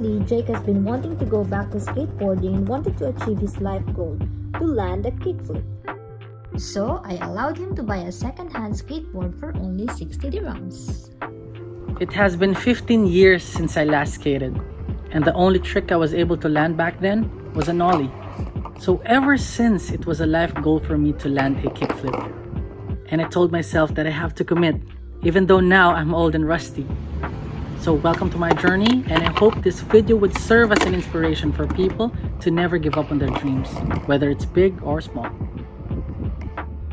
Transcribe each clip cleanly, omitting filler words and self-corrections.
Lately, Jake has been wanting to go back to skateboarding and wanted to achieve his life goal, to land a kickflip. So, I allowed him to buy a second-hand skateboard for only 60 dirhams. It has been 15 years since I last skated, and the only trick I was able to land back then was an ollie. So ever since, it was a life goal for me to land a kickflip. And I told myself that I have to commit, even though now I'm old and rusty. So welcome to my journey, and I hope this video would serve as an inspiration for people to never give up on their dreams, whether it's big or small.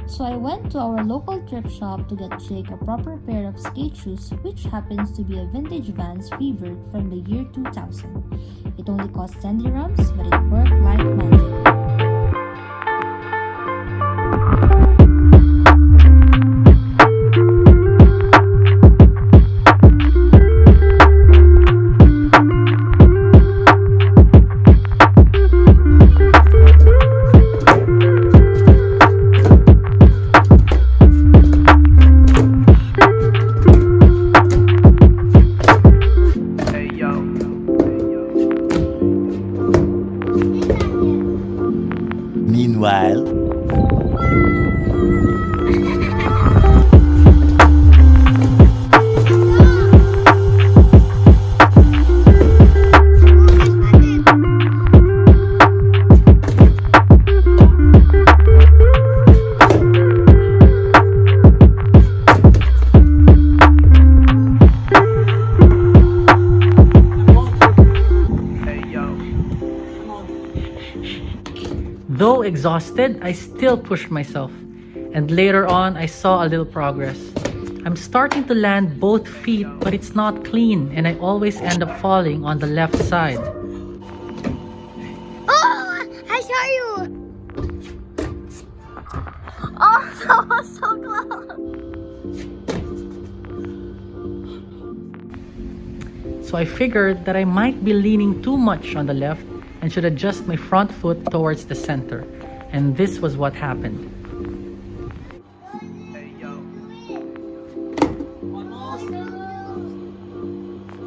So I went to our local thrift shop to get Jake a proper pair of skate shoes, which happens to be a vintage Vans Revert from the year 2000. It only cost 10 dirhams, but it worked like magic. Meanwhile, Though exhausted, I still pushed myself, and later on I saw a little progress. I'm starting to land both feet, but it's not clean, and I always end up falling on the left side. Oh, I saw you! Oh, that was so close! So I figured that I might be leaning too much on the left and should adjust my front foot towards the center. And this was what happened.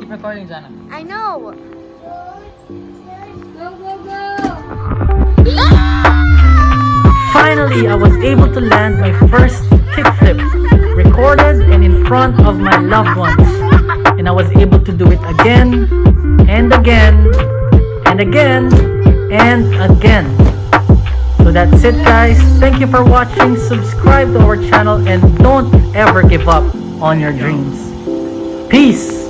Keep recording, Jana. I know! Go, go, go! Finally, I was able to land my first kickflip, recorded and in front of my loved ones. And I was able to do it again, and again, and again, and again. So that's it, guys. Thank you for watching. Subscribe to our channel and don't ever give up on your dreams. Peace!